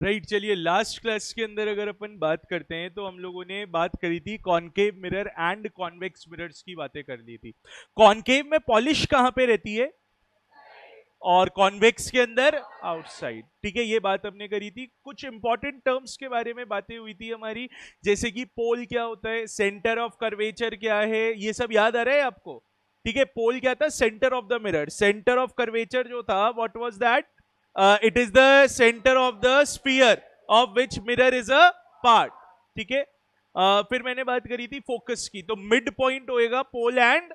Right चलिए last class के अंदर अगर अपन बात करते हैं तो हम लोगों ने बात करी थी concave mirror and convex mirrors की बातें कर ली थी। कॉनकेव में पॉलिश कहां पे रहती है और कॉन्वेक्स के अंदर आउटसाइड। ठीक है, ये बात हमने करी थी। कुछ इंपॉर्टेंट टर्म्स के बारे में बातें हुई थी हमारी, जैसे कि पोल क्या होता है, सेंटर ऑफ कर्वेचर क्या है, ये सब याद आ रहा है आपको। ठीक है, पोल क्या था, centre of the mirror. Centre of curvature जो था what was that, it is the centre of the sphere of which mirror is a part. ठीक है, फिर मैंने बात करी थी फोकस की, तो मिड पॉइंट होएगा पोल एंड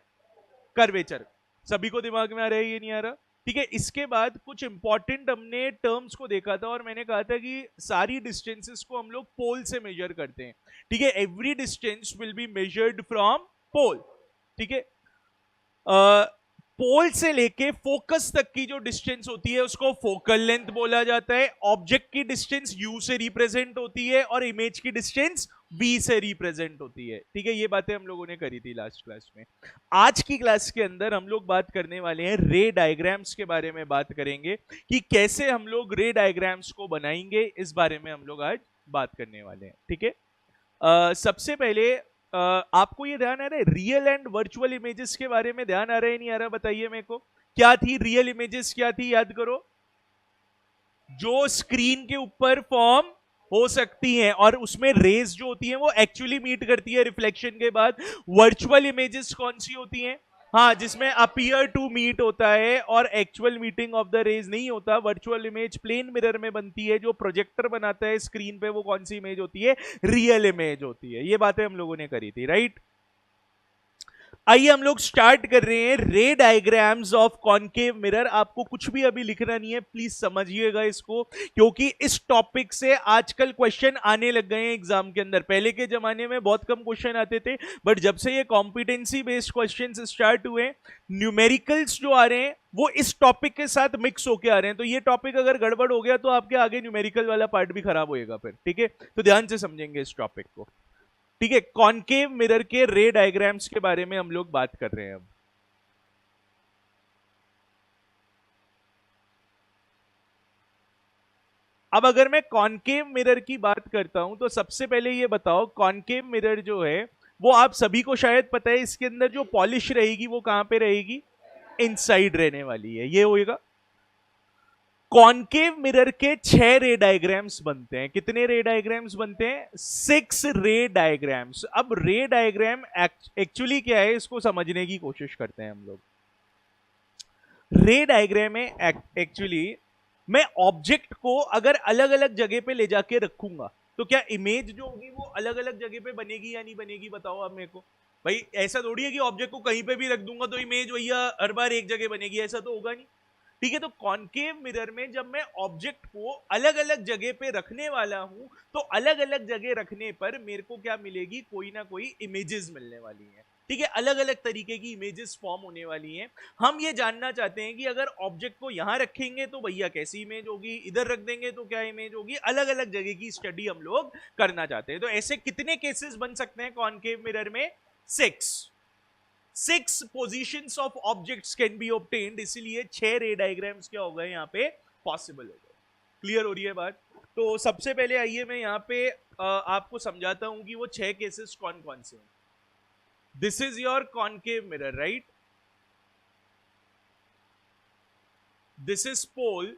कर्वेचर। सभी को दिमाग में आ रहा है, ये नहीं आ रहा। ठीक है, इसके बाद कुछ इंपॉर्टेंट हमने टर्म्स को देखा था और मैंने कहा था कि सारी डिस्टेंसेस को हम लोग पोल से मेजर करते हैं। ठीक है, every distance will be measured from pole. ठीक है, पोल से लेके फोकस तक की जो डिस्टेंस होती है उसको फोकल लेंथ बोला जाता है। ऑब्जेक्ट की डिस्टेंस यू से रिप्रेजेंट होती है और इमेज की डिस्टेंस वी से रिप्रेजेंट होती है। ठीक है, ये बातें हम लोगों ने करी थी लास्ट क्लास में। आज की क्लास के अंदर हम लोग बात करने वाले हैं रे डायग्राम्स के बारे में। बात करेंगे कि कैसे हम लोग रे डायग्राम्स को बनाएंगे, इस बारे में हम लोग आज बात करने वाले हैं। ठीक है, सबसे पहले आपको ये ध्यान आ रहा है रियल एंड वर्चुअल इमेजेस के बारे में, ध्यान आ रहा है नहीं आ रहा, बताइए मेरे को। क्या थी रियल इमेजेस, क्या थी, याद करो। जो स्क्रीन के ऊपर फॉर्म हो सकती हैं और उसमें रेज जो होती हैं वो एक्चुअली मीट करती है रिफ्लेक्शन के बाद। वर्चुअल इमेजेस कौन सी होती हैं, हाँ, जिसमें अपीयर टू मीट होता है और actual meeting of the rays नहीं होता। वर्चुअल इमेज प्लेन मिरर में बनती है, जो प्रोजेक्टर बनाता है स्क्रीन पे वो कौन सी इमेज होती है, रियल इमेज होती है। ये बातें हम लोगों ने करी थी, राइट। आइए हम लोग स्टार्ट कर रहे हैं रे डायग्राम्स ऑफ कॉनकेव मिरर। आपको कुछ भी अभी लिखना नहीं है, प्लीज समझिएगा इसको, क्योंकि इस टॉपिक से आजकल क्वेश्चन आने लग गए हैं एग्जाम के अंदर। पहले के जमाने में बहुत कम क्वेश्चन आते थे, बट जब से ये कॉम्पिटेंसी बेस्ड क्वेश्चंस स्टार्ट हुए, न्यूमेरिकल्स जो आ रहे हैं वो इस टॉपिक के साथ मिक्स होके आ रहे हैं। तो ये टॉपिक अगर गड़बड़ हो गया तो आपके आगे न्यूमेरिकल वाला पार्ट भी खराब होएगा फिर। ठीक है, तो ध्यान से समझेंगे इस टॉपिक को। ठीक है, कॉनकेव मिरर के रे डायग्राम्स के बारे में हम लोग बात कर रहे हैं अब अगर मैं कॉनकेव मिरर की बात करता हूं तो सबसे पहले ये बताओ, कॉनकेव मिरर जो है वो आप सभी को शायद पता है, इसके अंदर जो पॉलिश रहेगी वो कहां पे रहेगी, इनसाइड रहने वाली है, ये होएगा। कॉनकेव मिरर के 6 रे डायग्राम्स बनते हैं। कितने रे डायग्राम्स बनते हैं, 6 रे डायग्राम्स। अब रे डायग्राम एक्चुअली क्या है, इसको समझने की कोशिश करते हैं हम लोग। रे डायग्राम में एक्चुअली मैं ऑब्जेक्ट को अगर अलग अलग जगह पे ले जाके रखूंगा तो क्या इमेज जो होगी वो अलग अलग जगह पे बनेगी या नहीं बनेगी, बताओ आप मेरे को। भाई ऐसा थोड़ी है कि ऑब्जेक्ट को कहीं पे भी रख दूंगा तो इमेज भैया हर बार एक जगह बनेगी, ऐसा तो होगा नहीं। ठीक है, तो कॉनकेव मिरर में जब मैं ऑब्जेक्ट को अलग अलग जगह पे रखने वाला हूं तो अलग अलग जगह रखने पर मेरे को क्या मिलेगी, कोई ना कोई इमेजेस मिलने वाली हैं। ठीक है, अलग अलग तरीके की इमेजेस फॉर्म होने वाली हैं। हम ये जानना चाहते हैं कि अगर ऑब्जेक्ट को यहां रखेंगे तो भैया कैसी इमेज होगी, इधर रख देंगे तो क्या इमेज होगी, अलग अलग जगह की स्टडी हम लोग करना चाहते हैं। तो ऐसे कितने केसेस बन सकते हैं कॉनकेव मिरर में, 6 positions of objects can be obtained, इसीलिए 6 रे डायग्राम्स क्या हो गए यहाँ पे पॉसिबल हो गए। क्लियर हो रही है बात। तो सबसे पहले आइए मैं यहाँ पे आपको समझाता हूं कि वो 6 केसेस कौन कौन से हैं। This is your concave mirror, right. This is pole,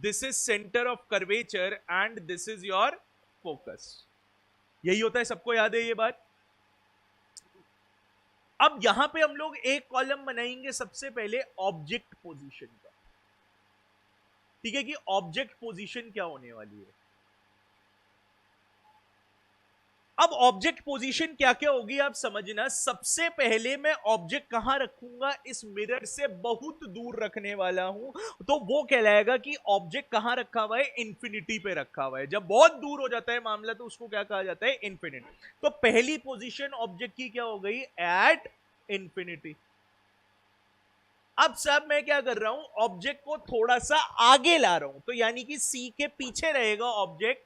this is centre of curvature and this is your focus. यही होता है, सबको याद है ये बात। अब यहां पे हम लोग एक कॉलम बनाएंगे सबसे पहले ऑब्जेक्ट पोजीशन का। ठीक है, कि ऑब्जेक्ट पोजीशन क्या होने वाली है। अब ऑब्जेक्ट पोजीशन क्या क्या होगी आप समझना। सबसे पहले मैं ऑब्जेक्ट कहां रखूंगा, इस मिरर से बहुत दूर रखने वाला हूं, तो वो कहलाएगा कि ऑब्जेक्ट कहां रखा हुआ है, इंफिनिटी पे रखा हुआ है। जब बहुत दूर हो जाता है मामला तो उसको क्या कहा जाता है, इन्फिनिट। तो पहली पोजीशन ऑब्जेक्ट की क्या हो गई, एट इंफिनिटी। अब सब मैं क्या कर रहा हूं, ऑब्जेक्ट को थोड़ा सा आगे ला रहा हूं, तो यानी कि सी के पीछे रहेगा ऑब्जेक्ट,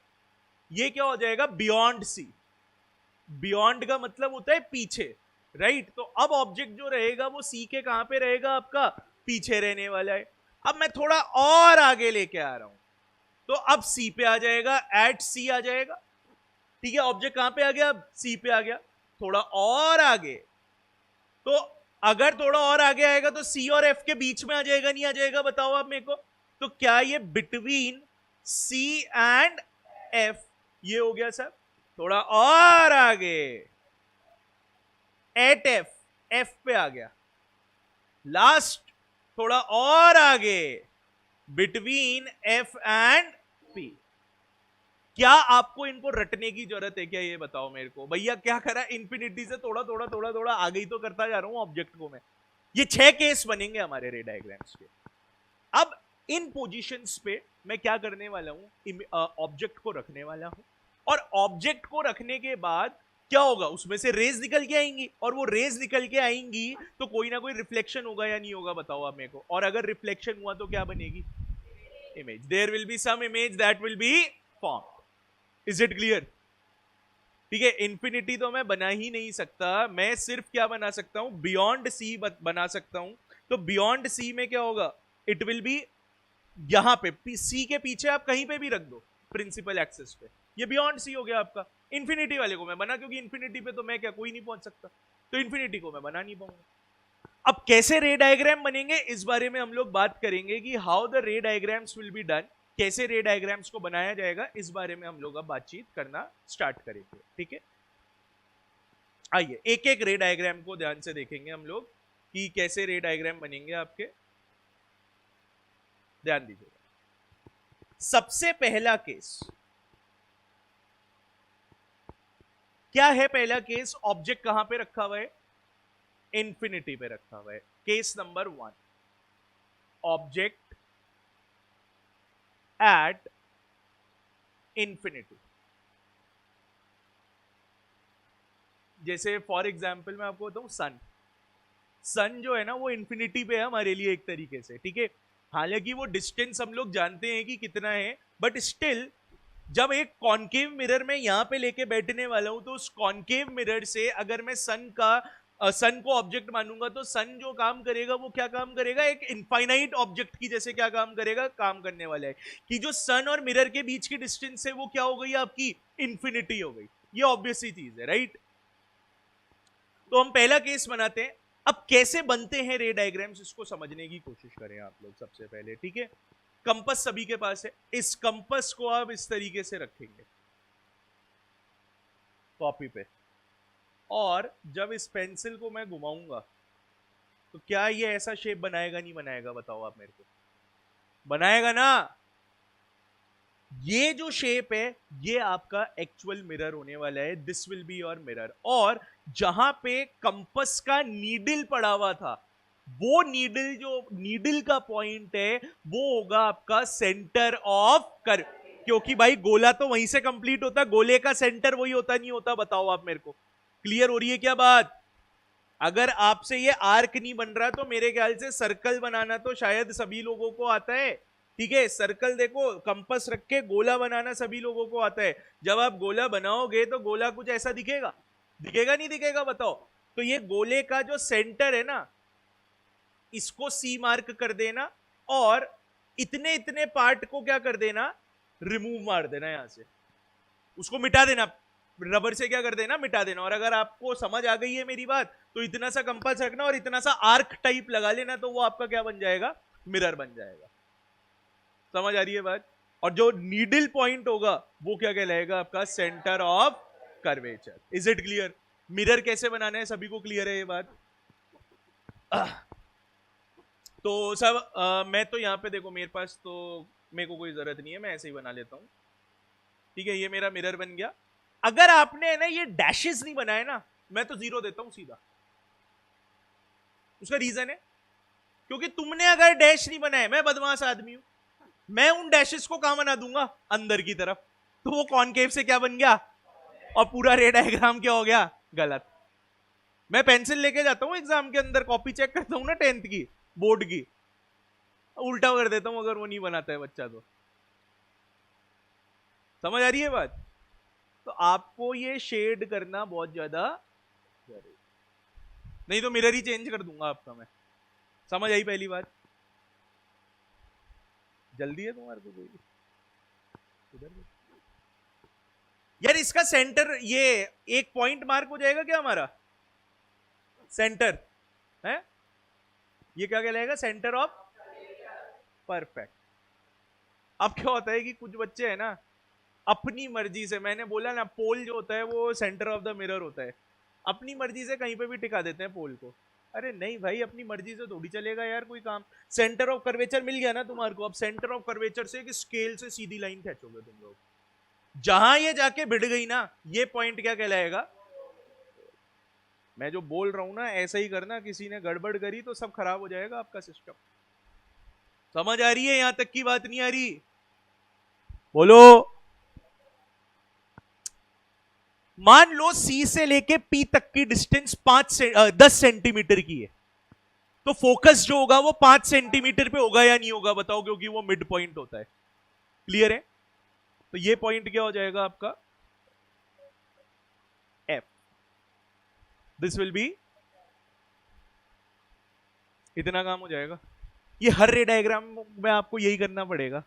ये क्या हो जाएगा, बियॉन्ड सी। बियॉन्ड का मतलब होता है पीछे, राइट। तो अब ऑब्जेक्ट जो रहेगा वो सी के कहां पे रहेगा, आपका पीछे रहने वाला है। अब मैं थोड़ा और आगे लेके आ रहा हूं, तो अब सी पे आ जाएगा, एट सी आ जाएगा। ठीक है, ऑब्जेक्ट कहां पे आ गया, अब सी पे आ गया। थोड़ा और आगे, तो अगर थोड़ा और आगे आएगा तो सी और एफ के बीच में आ जाएगा, नहीं आ जाएगा, बताओ आप मेरे को। तो क्या ये बिटवीन सी एंड एफ ये हो गया सर। थोड़ा और आगे, एट एफ, एफ पे आ गया। लास्ट थोड़ा और आगे, बिटवीन एफ एंड पी। क्या आपको इनको रटने की जरूरत है क्या, ये बताओ मेरे को। भैया क्या करा, इंफिनिटी से थोड़ा थोड़ा थोड़ा थोड़ा आगे ही तो करता जा रहा हूं ऑब्जेक्ट को मैं। ये 6 केस बनेंगे हमारे रे डायग्राम्स के। अब इन पोजीशंस पे मैं क्या करने वाला हूं, ऑब्जेक्ट को रखने वाला हूं, और ऑब्जेक्ट को रखने के बाद क्या होगा, उसमें से रेज निकल के आएंगी, और वो रेज निकल के आएंगी तो कोई ना कोई रिफ्लेक्शन होगा या नहीं होगा, बताओ आप मेरे को। और अगर रिफ्लेक्शन हुआ तो क्या बनेगी, image. There will be some image that will be form. Is it clear. ठीक है, इंफिनिटी तो मैं बना ही नहीं सकता, मैं सिर्फ क्या बना सकता हूं, बियॉन्ड सी बना सकता हूं। तो बियॉन्ड सी में क्या होगा, इट विल बी यहां पे, सी के पीछे आप कहीं पे भी रख दो प्रिंसिपल एक्सेस पे, ये बियॉन्ड सी हो गया आपका। इंफिनिटी वाले को मैं बना, क्योंकि इंफिनिटी पे तो मैं क्या, कोई नहीं पहुंच सकता, तो इंफिनिटी को मैं बना नहीं पाऊंगा। अब कैसे रे डायग्राम बनेंगे, इस बारे में हम लोग बात करेंगे कि हाउ द रे डायग्राम्स विल बी डन, कैसे रे डायग्राम्स को बनाया जाएगा, इस बारे में हम लोग अब बातचीत करना स्टार्ट करेंगे। ठीक है, आइए एक एक रे डायग्राम को ध्यान से देखेंगे हम लोग कि कैसे रे डायग्राम बनेंगे आपके। ध्यान दीजिएगा, सबसे पहला केस क्या है, पहला केस, ऑब्जेक्ट कहां पे रखा हुआ है, इंफिनिटी पे रखा हुआ है। Case number 1, object at infinity. जैसे फॉर एग्जाम्पल मैं आपको बताऊं, सन जो है ना वो इंफिनिटी पे है हमारे लिए एक तरीके से। ठीक है, हालांकि वो डिस्टेंस हम लोग जानते हैं कि कितना है, बट स्टिल जब एक कॉनकेव मिरर में यहां पे लेके बैठने वाला हूं, तो उस कॉनकेव मिरर से अगर मैं सन को ऑब्जेक्ट मानूंगा, तो सन जो काम करेगा वो क्या काम करेगा, एक इनफाइनाइट ऑब्जेक्ट की जैसे क्या काम करेगा, काम करने वाला है कि जो सन और मिरर के बीच की डिस्टेंस है वो क्या हो गई आपकी, इंफिनिटी हो गई। ये ऑब्वियस सी चीज है, राइट। तो हम पहला केस बनाते हैं। अब कैसे बनते हैं रे डायग्राम्स, इसको समझने की कोशिश करें आप लोग सबसे पहले। ठीक है, कंपास सभी के पास है, इस कंपास को आप इस तरीके से रखेंगे कॉपी पे, और जब इस पेंसिल को मैं घुमाऊंगा तो क्या ये ऐसा शेप बनाएगा, नहीं बनाएगा, बताओ आप मेरे को। बनाएगा ना। ये जो शेप है ये आपका एक्चुअल मिरर होने वाला है, this will be your mirror. और जहां पे कंपास का नीडल पड़ा हुआ था, वो नीडल, जो नीडल का पॉइंट है वो होगा आपका सेंटर ऑफ कर्व, क्योंकि भाई गोला तो वहीं से कंप्लीट होता है, गोले का सेंटर वही होता नहीं होता, बताओ आप मेरे को। क्लियर हो रही है क्या बात। अगर आपसे ये आर्क नहीं बन रहा तो मेरे ख्याल से सर्कल बनाना तो शायद सभी लोगों को आता है। ठीक है, सर्कल देखो, कंपास रख के गोला बनाना सभी लोगों को आता है। जब आप गोला बनाओगे तो गोला कुछ ऐसा दिखेगा, दिखेगा नहीं दिखेगा, बताओ। तो ये गोले का जो सेंटर है ना, इसको सी मार्क कर देना, और इतने इतने पार्ट को क्या कर देना, रिमूव मार देना यहां से, उसको मिटा देना, रबर से क्या कर देना, मिटा देना। और अगर आपको समझ आ गई है मेरी बात, तो इतना सा कंपास रखना और इतना सा आर्क टाइप लगा लेना, तो वो आपका क्या बन जाएगा, मिरर बन जाएगा। समझ आ रही है बात। और जो नीडल पॉइंट होगा वो क्या कहलाएगा, आपका centre of curvature. Is it clear. Mirror कैसे बनाना है सभी को क्लियर है ये बात। तो सब मैं तो यहां पे देखो, मेरे पास तो मेरे को कोई जरूरत नहीं है, मैं ऐसे ही बना लेता हूं। ठीक है, ये मेरा मिरर बन गया। अगर आपने ना ये डैशेस नहीं बनाए ना, मैं तो 0 देता हूं सीधा। उसका रीजन है, क्योंकि तुमने अगर डैश नहीं बनाए, मैं बदमाश आदमी हूं, मैं उन डैशेस को कहां बना दूंगा, अंदर की तरफ, तो वो कॉनकेव से क्या बन गया, और पूरा रे डायग्राम क्या हो गया, गलत। मैं पेंसिल लेके जाता हूं एग्जाम के अंदर, कॉपी चेक करता हूं ना 10th की बोर्ड की, उल्टा कर देता हूं अगर वो नहीं बनाता है बच्चा तो। समझ आ रही है बात। तो आपको ये शेड करना बहुत ज्यादा जरूरी, नहीं तो मिरर ही चेंज कर दूंगा आपका मैं। समझ आई पहली बात। जल्दी है तुम्हारे को कोई। यार इसका सेंटर, ये एक पॉइंट मार्क हो जाएगा क्या हमारा सेंटर है? ये क्या कहलाएगा? Centre of perfect. अब क्या होता है कि कुछ बच्चे हैं ना अपनी मर्जी से, मैंने बोला ना पोल जो होता है वो सेंटर ऑफ द मिरर होता है, अपनी मर्जी से कहीं पे भी टिका देते हैं पोल को। अरे नहीं भाई, अपनी मर्जी से थोड़ी चलेगा यार कोई काम। सेंटर ऑफ कर्वेचर मिल गया ना तुम्हारे को, अब सेंटर ऑफ कर्वेचर से एक स्केल से सीधी लाइन खींचोगे तुम लोग, जहां ये जाके भिड़ गई ना, ये पॉइंट क्या कहलाएगा? मैं जो बोल रहा हूं ना ऐसा ही करना, किसी ने गड़बड़ करी तो सब खराब हो जाएगा आपका सिस्टम। समझ आ रही है? यहां तक की बात नहीं आ रही? बोलो। मान लो सी से लेके पी तक की डिस्टेंस 10 सेंटीमीटर की है, तो फोकस जो होगा वो 5 सेंटीमीटर पे होगा या नहीं होगा बताओ, क्योंकि वो मिड पॉइंट होता है। क्लियर है? तो ये पॉइंट क्या हो जाएगा आपका? एफ। दिस विल बी, इतना काम हो जाएगा। ये हर रे डायग्राम में आपको यही करना पड़ेगा।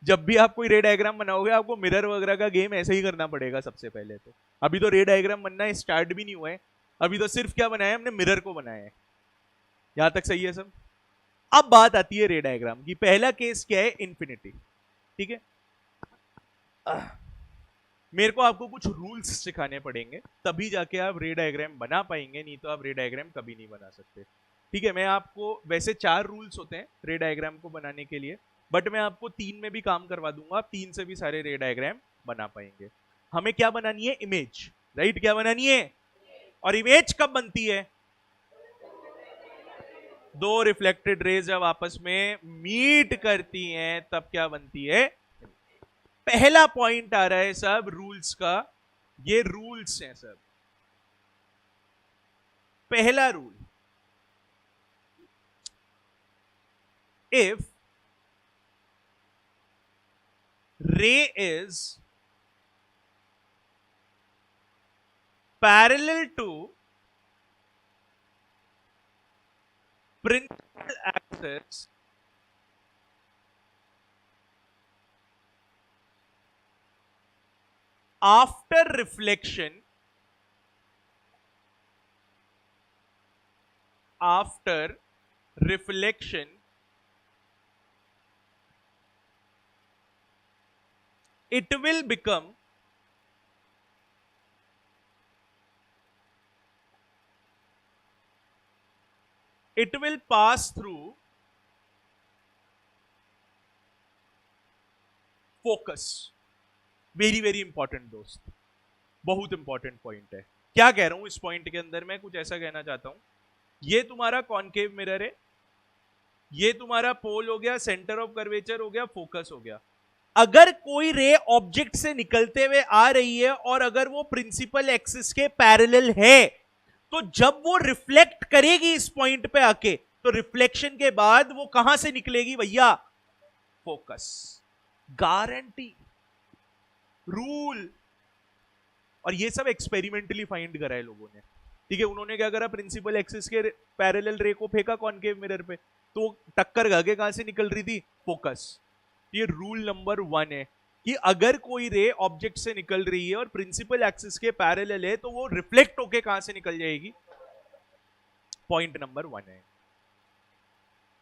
जब भी आप कोई रे डायग्राम बनाओगे आपको मिरर वगैरह का गेम ऐसे ही करना पड़ेगा सबसे पहले। तो अभी तो रे डायग्राम बनना स्टार्ट भी नहीं हुआ है, अभी तो सिर्फ क्या बनाया हमने? मिरर को बनाया है। यहां तक सही है सब? अब बात आती है रे डायग्राम की। पहला केस क्या है? इन्फिनिटी। ठीक है, मेरे को आपको कुछ रूल्स सिखाने पड़ेंगे तभी जाके आप रे डायग्राम बना पाएंगे, नहीं तो आप रे डायग्राम कभी नहीं बना सकते। ठीक है, मैं आपको वैसे 4 रूल्स होते हैं रे डायग्राम को बनाने के लिए, बट मैं आपको 3 में भी काम करवा दूंगा, आप 3 से भी सारे रे डायग्राम बना पाएंगे। हमें क्या बनानी है? इमेज। राइट, क्या बनानी है? और इमेज कब बनती है? दो रिफ्लेक्टेड रेज जब आपस में मीट करती हैं तब क्या बनती है? पहला पॉइंट आ रहा है सब रूल्स का, ये रूल्स हैं सब। पहला rule, if ray is parallel to principal axis after reflection, it will become it will pass through focus। Very very important दोस्त, बहुत इंपॉर्टेंट पॉइंट है। क्या कह रहा हूं इस पॉइंट के अंदर? मैं कुछ ऐसा कहना चाहता हूं, ये तुम्हारा कॉनकेव मिरर है, ये तुम्हारा पोल हो गया, सेंटर ऑफ कर्वेचर हो गया, फोकस हो गया। अगर कोई रे ऑब्जेक्ट से निकलते हुए आ रही है और अगर वो प्रिंसिपल एक्सिस के पैरेलल है, तो जब वो रिफ्लेक्ट करेगी इस पॉइंट पे आके, तो रिफ्लेक्शन के बाद वो कहां से निकलेगी भैया? फोकस। Guarantee, rule. और ये सब एक्सपेरिमेंटली फाइंड करा है लोगों ने। ठीक है, उन्होंने क्या करा? प्रिंसिपल एक्सिस के पैरेलल रे को फेंका कॉनकेव मिरर पे, तो टक्कर खाके कहां से निकल रही थी? फोकस। ये रूल नंबर 1 है कि अगर कोई रे ऑब्जेक्ट से निकल रही है और प्रिंसिपल एक्सिस के पैरेलल है, तो वो रिफ्लेक्ट होके कहां से निकल जाएगी? पॉइंट नंबर 1 है।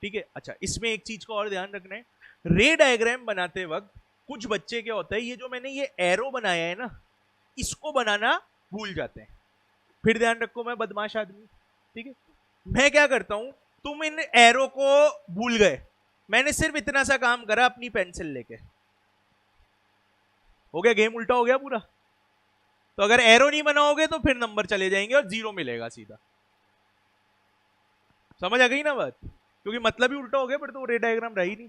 ठीक है, अच्छा इसमें एक चीज को और ध्यान रखना है, रे डायग्राम बनाते वक्त कुछ बच्चे क्या होता है, ये जो मैंने ये एरो बनाया है ना, इसको बनाना भूल जाते हैं। फिर ध्यान रखो, मैं बदमाश आदमी। ठीक है, मैं क्या करता हूं, तुम इन एरो को भूल गए, मैंने सिर्फ इतना सा काम करा अपनी पेंसिल लेके, हो गया गेम उल्टा हो गया पूरा। तो अगर एरो नहीं बनाओगे तो फिर नंबर चले जाएंगे और 0 मिलेगा सीधा। समझ आ गई ना बात? क्योंकि मतलब ही उल्टा हो गया, फिर तो रे डायग्राम रहा ही नहीं।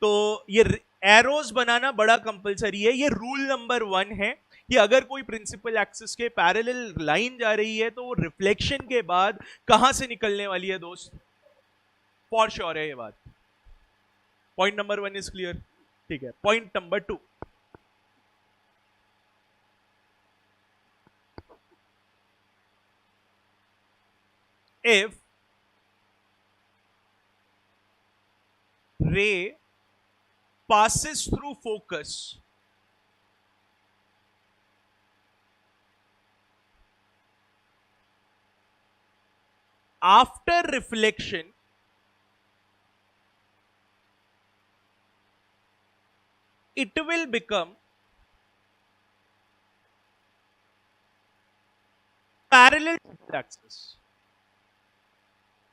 तो ये एरोज बनाना बड़ा कंपलसरी है। ये रूल नंबर 1 है कि अगर कोई प्रिंसिपल एक्सिस के पैरेलल लाइन जा रही है तो वो रिफ्लेक्शन के बाद कहां से निकलने वाली है दोस्त? फॉर श्योर है ये बात। Point number 1 is clear. ठीक है, point number 2, if ray passes through focus after reflection it will become parallel to the axis.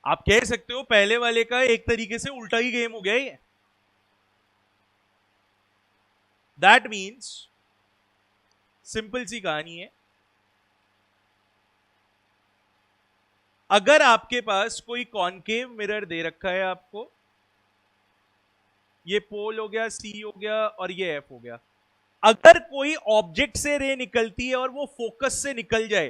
आप कह सकते हो पहले वाले का एक तरीके से उल्टा ही गेम हो गया ये. दैट मीन्स सिंपल सी कहानी है, अगर आपके पास कोई कॉनकेव मिरर दे रखा है आपको, ये पोल हो गया, सी हो गया और ये एफ हो गया, अगर कोई ऑब्जेक्ट से रे निकलती है और वो फोकस से निकल जाए,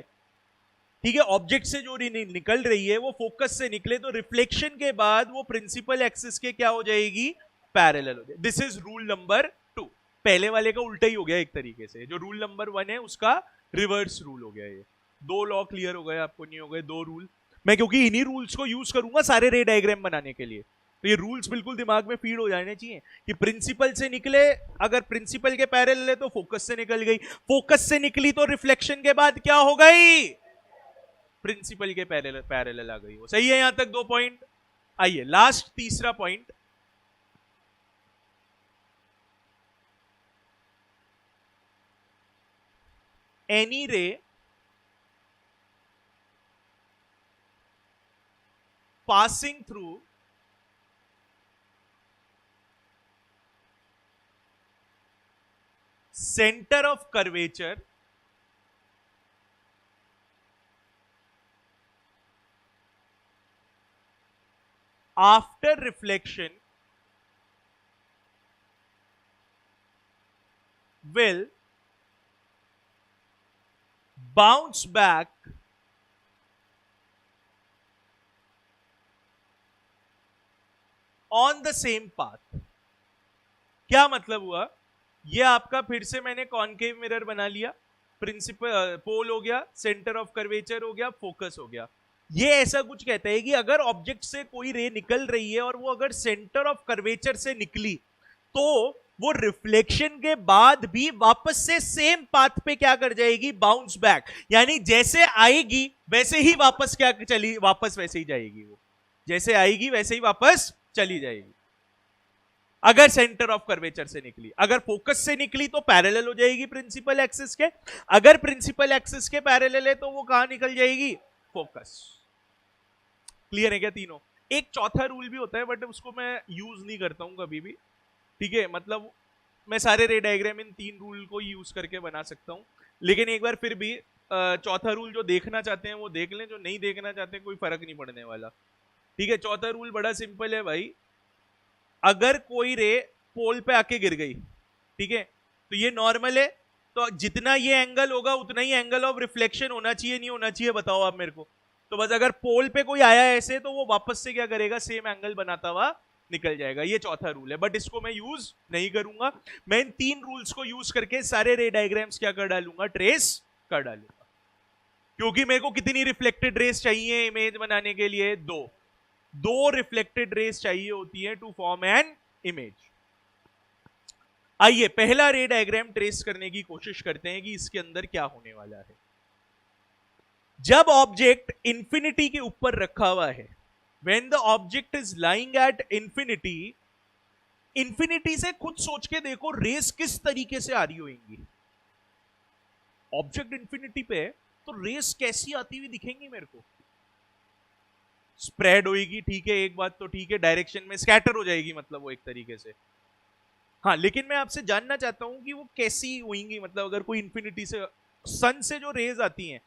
ठीक है, ऑब्जेक्ट से जो रे निकल रही है वो फोकस से निकले, तो रिफ्लेक्शन के बाद वो प्रिंसिपल एक्सिस के क्या हो जाएगी, पैरेलल हो जाएगी. This is rule number 2. पहले वाले का उल्टा ही हो गया एक तरीके से. जो रूल नंबर 1 है उसका रिवर्स रूल हो गया. ये 2 लॉ क्लियर हो गए आपको, नहीं हो गए 2 रूल. मैं क्योंकि इन्हीं रूल्स को यूज करूंगा सारे रे डायग्राम बनाने के लिए, तो ये रूल्स बिल्कुल दिमाग में फीड हो जाने चाहिए कि प्रिंसिपल से निकले, अगर प्रिंसिपल के पैरेलल है तो फोकस से निकल गई, फोकस से निकली तो रिफ्लेक्शन के बाद क्या हो गई, प्रिंसिपल के पैरेलल आ गई. वो सही है यहां तक 2 पॉइंट. आइए लास्ट तीसरा पॉइंट, एनी रे passing through center of curvature after reflection will bounce back on the same path. क्या मतलब हुआ, ये आपका फिर से मैंने कॉनकेव मिरर बना लिया, प्रिंसिपल पोल हो गया, सेंटर ऑफ कर्वेचर हो गया, फोकस हो गया. ये ऐसा कुछ कहता है कि अगर ऑब्जेक्ट से कोई रे निकल रही है और वो अगर सेंटर ऑफ कर्वेचर से निकली तो वो रिफ्लेक्शन के बाद भी वापस से सेम पाथ पे क्या कर जाएगी, बाउंस बैक. यानी जैसे आएगी वैसे ही वापस क्या चली, वापस वैसे ही जाएगी. वो जैसे आएगी वैसे ही वापस चली जाएगी अगर सेंटर ऑफ कर्वेचर से निकली. अगर फोकस से निकली तो पैरेलल हो जाएगी प्रिंसिपल एक्सिस के, अगर प्रिंसिपल एक्सिस के पैरेलल है तो वो कहां निकल जाएगी, फोकस. क्लियर है क्या तीनों. एक चौथा रूल भी होता है बट उसको मैं यूज नहीं करता हूं कभी भी, ठीक है, मतलब मैं सारे रे डायग्राम इन 3 रूल को यूज करके बना सकता हूं, लेकिन एक बार फिर भी चौथा रूल जो देखना चाहते हैं वो देख लें, जो नहीं देखना चाहते हैं कोई फर्क नहीं पड़ने वाला. ठीक है, चौथा रूल बड़ा सिंपल है भाई, अगर कोई रे पोल पे आके गिर गई, ठीक है, तो ये नॉर्मल है, तो जितना ये एंगल होगा उतना ही एंगल ऑफ रिफ्लेक्शन होना चाहिए, नहीं होना चाहिए बताओ आप मेरे को. तो बस अगर पोल पे कोई आया ऐसे तो वो वापस से क्या करेगा, सेम एंगल बनाता हुआ निकल जाएगा. ये चौथा रूल है बट इसको मैं यूज नहीं करूंगा. मैं इन 3 रूल्स को यूज करके सारे रे डायग्राम्स क्या कर डालूंगा, ट्रेस कर डालूंगा. क्योंकि मेरे को कितनी रिफ्लेक्टेड रेस चाहिए इमेज बनाने के लिए, 2 रिफ्लेक्टेड रेस चाहिए होती है टू फॉर्म एन इमेज. आइए पहला रे डायग्राम ट्रेस करने की कोशिश करते हैं कि इसके अंदर क्या होने वाला है. जब ऑब्जेक्ट इंफिनिटी के ऊपर रखा हुआ है, when the object is lying at infinity, infinity से खुद सोच के देखो रेस किस तरीके से आ रही होंगी. ऑब्जेक्ट इंफिनिटी पे है तो रेस कैसी आती हुई दिखेंगी मेरे को, स्प्रेड होगी, ठीक है, एक बात तो ठीक है, डायरेक्शन में स्कैटर हो जाएगी, मतलब वो एक तरीके से. हाँ, लेकिन मैं आपसे जानना चाहता हूं कि वो कैसी होंगी, मतलब अगर कोई इंफिनिटी से, सन से जो रेज आती हैं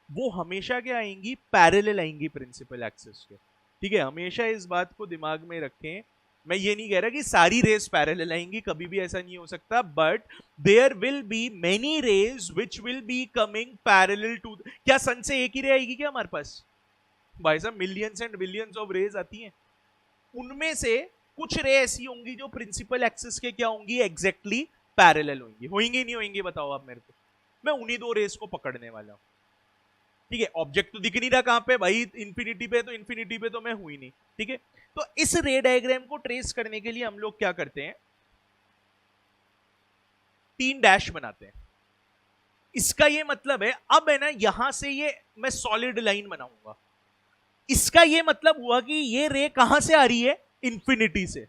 वो हमेशा क्या आएंगी, पैरेलल आएंगी प्रिंसिपल एक्सिस के. ठीक है, हमेशा इस बात को दिमाग में रखें. मैं ये नहीं कह रहा कि सारी रेस पैरेलल आएंगी, कभी भी ऐसा नहीं हो सकता, but there will be many rays which will be coming parallel to. क्या सन से एक ही रे आएगी क्या हमारे पास, भाई साहब millions and billions of rays आती हैं. उनमें से कुछ रे ऐसी होंगी जो प्रिंसिपल एक्सिस के क्या होंगी, एग्जैक्टली पैरेलल होंगी. होंगी नहीं होंगी बताओ आप मेरे को. मैं उन्हीं 2 रेस को पकड़ने वाला हूं. ठीक है, ऑब्जेक्ट तो दिख नहीं रहा कहां पे भाई, इंफिनिटी पे, तो इंफिनिटी पे तो मैं हुई नहीं. ठीक है, तो इस रे डायग्राम को ट्रेस करने के लिए हम लोग क्या करते हैं, 3 डैश बनाते हैं. इसका ये मतलब है, अब है ना, यहां से ये मैं सॉलिड लाइन बनाऊंगा. इसका ये मतलब हुआ कि ये रे कहां से आ रही है, इन्फिनिटी से,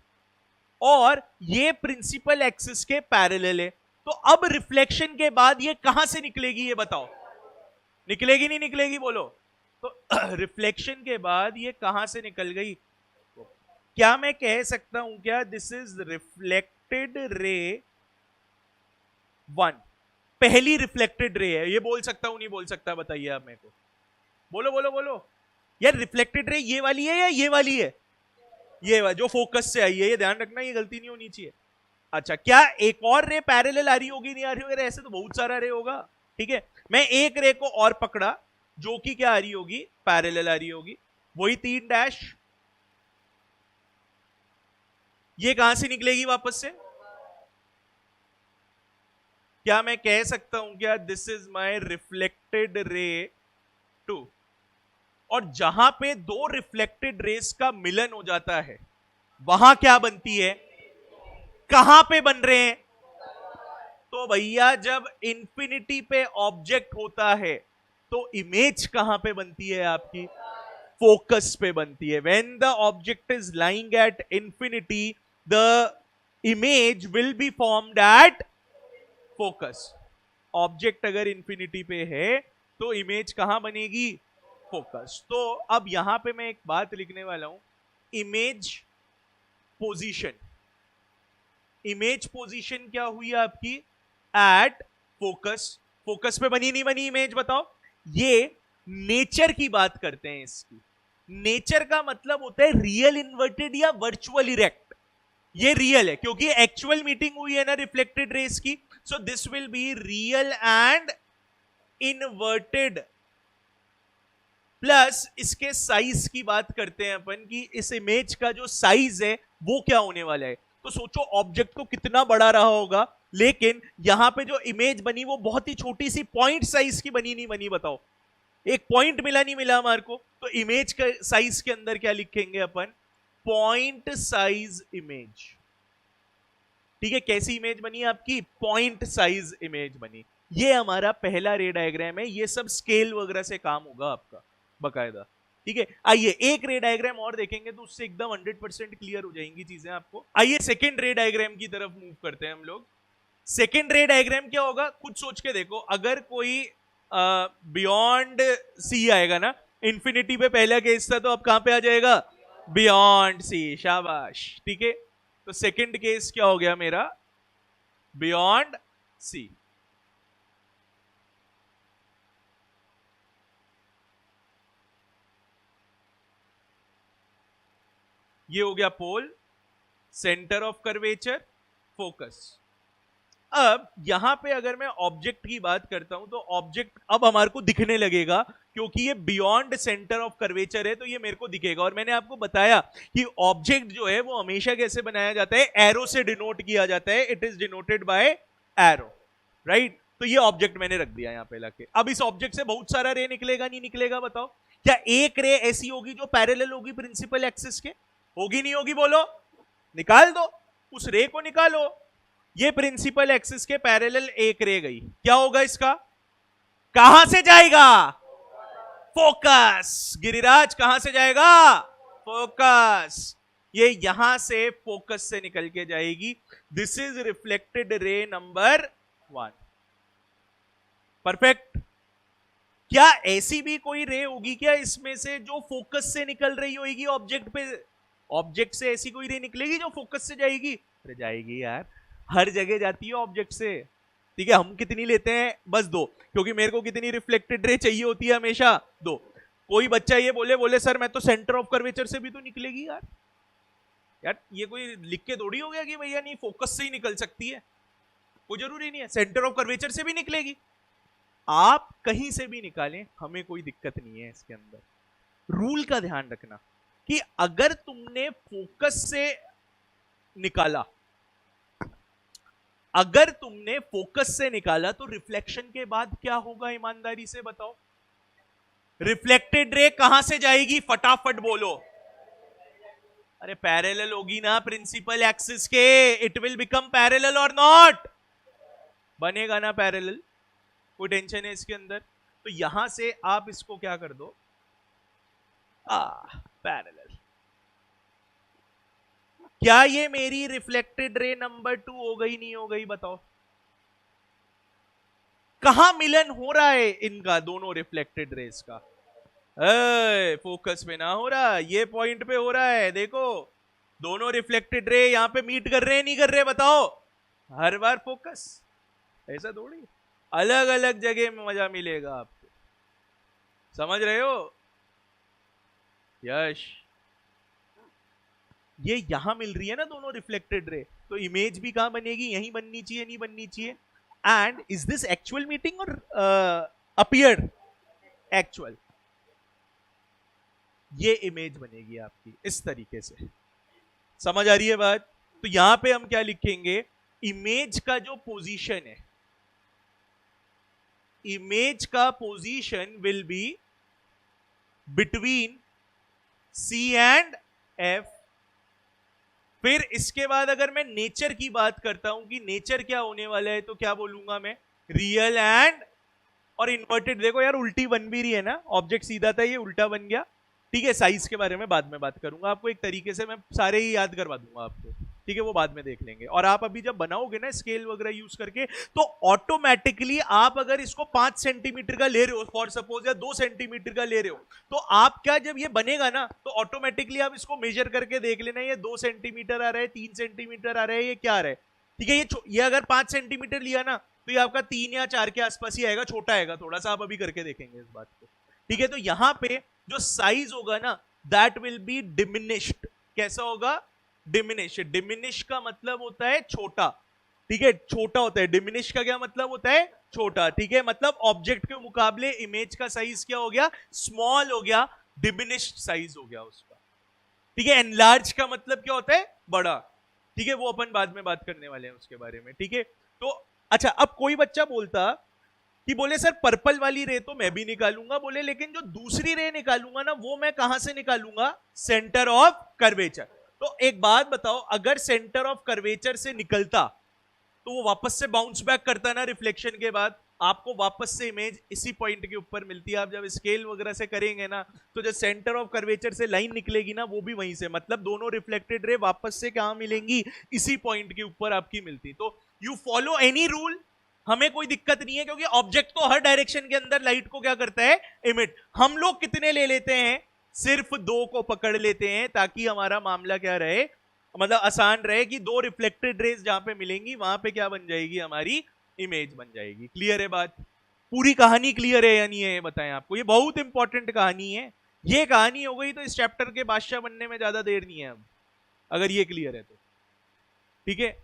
और ये प्रिंसिपल एक्सिस के पैरेलल है। तो अब रिफ्लेक्शन के बाद ये कहां से निकलेगी, ये बताओ, निकलेगी नहीं निकलेगी बोलो। तो रिफ्लेक्शन के बाद ये कहां से निकल गई, क्या मैं कह सकता हूं क्या दिस इज रिफ्लेक्टेड रे 1, पहली रिफ्लेक्टेड रे है, ये बोल सकता हूं नहीं बोल सकता, बताइए आप मेरे को, बोलो बोलो बोलो। यार रिफ्लेक्टेड रे ये वाली है या ये वाली है, ये जो फोकस से आई है, ये ध्यान रखना, ये गलती नहीं होनी चाहिए। अच्छा, क्या एक और रे पैरेलल आ रही होगी, नहीं आ रही होगी, ऐसे तो बहुत सारा रे होगा, ठीक है। मैं एक रे को और पकड़ा जो कि क्या आ रही होगी, पैरेलल आ रही होगी, वही 3 डैश, ये कहां से निकलेगी वापस से, क्या मैं कह सकता हूं क्या this is my reflected ray 2, और जहां पे दो रिफ्लेक्टेड रेस का मिलन हो जाता है वहां क्या बनती है, कहां पे बन रहे हैं, तो भैया जब इंफिनिटी पे ऑब्जेक्ट होता है तो इमेज कहां पे बनती है आपकी, फोकस पे बनती है। When the object is lying at infinity the image will be formed at focus. Object अगर इंफिनिटी पे है तो इमेज कहां बनेगी, फोकस। तो अब यहां पे मैं एक बात लिखने वाला हूं, इमेज पोजीशन, इमेज पोजीशन क्या हुई आपकी, एट फोकस, फोकस पे बनी नहीं बनी इमेज बताओ। ये नेचर की बात करते हैं इसकी, नेचर का मतलब होता है रियल इन्वर्टेड या वर्चुअल इरेक्ट, ये रियल है क्योंकि एक्चुअल मीटिंग हुई है ना रिफ्लेक्टेड रेस की, so this will be real and inverted. Plus इसके साइज की बात करते हैं अपन कि इस इमेज का जो साइज है वो क्या होने वाला है, तो सोचो ऑब्जेक्ट तो कितना बड़ा रहा होगा, लेकिन यहां पे जो इमेज बनी वो बहुत ही छोटी सी पॉइंट साइज की बनी नहीं बनी, बताओ एक पॉइंट मिला नहीं मिला हमारे को, तो इमेज का साइज के अंदर क्या लिखेंगे अपन, पॉइंट साइज इमेज, ठीक है। कैसी इमेज बनी आपकी, पॉइंट साइज इमेज बनी। ये हमारा पहला रे डायग्राम है, ये सब स्केल वगैरह से काम होगा आपका बकायदा, ठीक है। आइए एक रे डायग्राम और देखेंगे तो उससे एकदम 100% क्लियर हो जाएंगी चीजें आपको। आइए सेकंड रे डायग्राम की तरफ मूव करते हैं हम लोग। सेकंड रे डायग्राम क्या होगा, खुद सोच के देखो, अगर कोई बियॉन्ड सी आएगा ना, इंफिनिटी पे पहला केस था तो अब कहां पे आ जाएगा, बियॉन्ड सी, शाबाश, ठीक है। तो सेकंड केस क्या हो गया मेरा, बियॉन्ड सी। ये हो गया पोल, सेंटर ऑफ कर्वेचर, फोकस। अब यहां पे अगर मैं ऑब्जेक्ट की बात करता हूं तो ऑब्जेक्ट अब हमारे को दिखने लगेगा क्योंकि ये बियॉन्ड सेंटर ऑफ कर्वेचर है, तो ये मेरे को दिखेगा। और मैंने आपको बताया कि ऑब्जेक्ट जो है वो हमेशा कैसे बनाया जाता है, एरो से डिनोट किया जाता है, it is denoted by arrow, right. तो ये ऑब्जेक्ट मैंने रख दिया यहां पे लाके। अब इस ऑब्जेक्ट से बहुत सारा रे निकलेगा नहीं निकलेगा, बताओ। क्या एक रे ऐसी होगी जो पैरेलल होगी प्रिंसिपल एक्सिस के, होगी नहीं होगी बोलो, निकाल दो उस रे को, निकालो। ये प्रिंसिपल एक्सिस के पैरेलल एक रे गई, क्या होगा इसका, कहां से जाएगा, फोकस। गिरिराज कहां से जाएगा, फोकस। ये यहां से फोकस से निकल के जाएगी, this is reflected ray number 1, perfect. क्या ऐसी भी कोई रे होगी क्या इसमें से जो फोकस से निकल रही होगी ऑब्जेक्ट पे, ऑब्जेक्ट से ऐसी कोई रे निकलेगी जो फोकस से जाएगी, अरे जाएगी यार, हर जगह जाती है ऑब्जेक्ट से, ठीक है। हम कितनी लेते हैं, बस 2, क्योंकि मेरे को कितनी रिफ्लेक्टेड रे चाहिए होती है, हमेशा 2। कोई बच्चा ये बोले सर मैं तो सेंटर ऑफ कर्वेचर से भी तो निकलेगी यार, यार ये कोई लिख के थोड़ी हो गया कि भैया नहीं फोकस से ही निकल सकती है, कोई जरूरी नहीं है, सेंटर ऑफ कर्वेचर से भी निकलेगी, आप कहीं से भी निकालें, हमें कोई दिक्कत नहीं है इसके अंदर। रूल का ध्यान रखना कि अगर तुमने फोकस से निकाला, अगर तुमने फोकस से निकाला तो रिफ्लेक्शन के बाद क्या होगा, ईमानदारी से बताओ, रिफ्लेक्टेड रे कहां से जाएगी, फटाफट बोलो। अरे पैरेलल होगी ना प्रिंसिपल एक्सिस के, इट विल बिकम पैरेलल और नॉट, बनेगा ना पैरेलल, कोई टेंशन है इसके अंदर। तो यहां से आप इसको क्या कर दो, पैरेलल। क्या ये मेरी रिफ्लेक्टेड रे नंबर 2 हो गई, नहीं हो गई बताओ? कहां मिलन हो रहा है इनका, दोनों रिफ्लेक्टेड रेस का? फोकस पे ना हो रहा, ये पॉइंट पे हो रहा है। देखो दोनों रिफ्लेक्टेड रे यहां पे मीट कर रहे हैं, नहीं कर रहे? बताओ। हर बार फोकस, ऐसा थोड़ी, अलग अलग जगह में मजा मिलेगा आपको, समझ रहे हो? यश, ये यहां मिल रही है ना दोनों रिफ्लेक्टेड रे, तो इमेज भी कहां बनेगी? यहीं बननी चाहिए, नहीं बननी चाहिए? And is this actual meeting और अपीयर्ड? एक्चुअल। ये इमेज बनेगी आपकी इस तरीके से, समझ आ रही है बात? तो यहां पे हम क्या लिखेंगे? इमेज का जो पोजीशन है, इमेज का position will be between C and F। फिर इसके बाद अगर मैं नेचर की बात करता हूं कि नेचर क्या होने वाला है, तो क्या बोलूंगा मैं? रियल एंड और इन्वर्टेड। देखो यार उल्टी बन भी रही है ना, ऑब्जेक्ट सीधा था ये उल्टा बन गया। ठीक है, साइज के बारे में बाद में बात करूंगा आपको, एक तरीके से मैं सारे ही याद करवा दूंगा आपको, ठीक है? वो बाद में देख लेंगे। और आप अभी जब बनाओगे ना स्केल वगैरह यूज करके, तो ऑटोमेटिकली आप अगर इसको 5 सेंटीमीटर का ले रहे हो फॉर सपोज, या 2 सेंटीमीटर का ले रहे हो, तो आप क्या, जब ये बनेगा ना तो ऑटोमेटिकली आप इसको मेजर करके देख लेना, ये 2 सेंटीमीटर आ रहा है, 3 सेंटीमीटर आ रहा है, ये क्या आ रहा है? ठीक है, ये अगर 5 सेंटीमीटर लिया ना, तो ये आपका 3 या 4 के आसपास ही आएगा, छोटा आएगा थोड़ा सा, आप अभी करके देखेंगे इस बात को। ठीक है, तो यहां पे जो साइज होगा ना, दैट विल बी डिमिनिश्ड। कैसा होगा? डिमिनिश। डिमिनिश का मतलब होता है छोटा, ठीक है, छोटा होता है। डिमिनिश का क्या मतलब होता है? छोटा। ठीक है, मतलब ऑब्जेक्ट के मुकाबले इमेज का साइज क्या हो गया? स्मॉल हो गया, डिमिनिश्ड साइज हो गया उसका। ठीक है, एनलार्ज का मतलब क्या होता है? बड़ा। ठीक है, वो अपन बाद में बात करने वाले हैं उसके बारे में। ठीक है, तो अच्छा, अब कोई बच्चा बोलता कि बोले सर पर्पल वाली रे तो मैं भी निकालूंगा, बोले लेकिन जो दूसरी रे निकालूंगा ना, वो मैं कहां से निकालूंगा? Centre of curvature. तो एक बात बताओ, अगर सेंटर ऑफ कर्वेचर से निकलता तो वो वापस से बाउंस बैक करता ना रिफ्लेक्शन के बाद, आपको वापस से इमेज इसी पॉइंट के ऊपर मिलती है। आप जब स्केल वगैरह से करेंगे ना, तो जो सेंटर ऑफ कर्वेचर से लाइन निकलेगी ना, वो भी वहीं से, मतलब दोनों रिफ्लेक्टेड रे वापस से कहां मिलेंगी? इसी पॉइंट के ऊपर आपकी मिलती। तो यू फॉलो एनी रूल, हमें कोई दिक्कत नहीं है, क्योंकि ऑब्जेक्ट तो हर डायरेक्शन के अंदर लाइट को क्या करता है? इमिट। हम लोग कितने ले लेते हैं? सिर्फ 2 को पकड़ लेते हैं, ताकि हमारा मामला क्या रहे, मतलब आसान रहे, कि 2 रिफ्लेक्टेड रेज जहां पे मिलेंगी वहां पे क्या बन जाएगी? हमारी इमेज बन जाएगी। क्लियर है बात? पूरी कहानी क्लियर है या नहीं है, ये बताएं आपको? ये बहुत इंपॉर्टेंट कहानी है। ये कहानी हो गई तो इस चैप्टर के बादशाह बनने में ज्यादा देर नहीं है अब, अगर ये क्लियर है तो। ठीक है,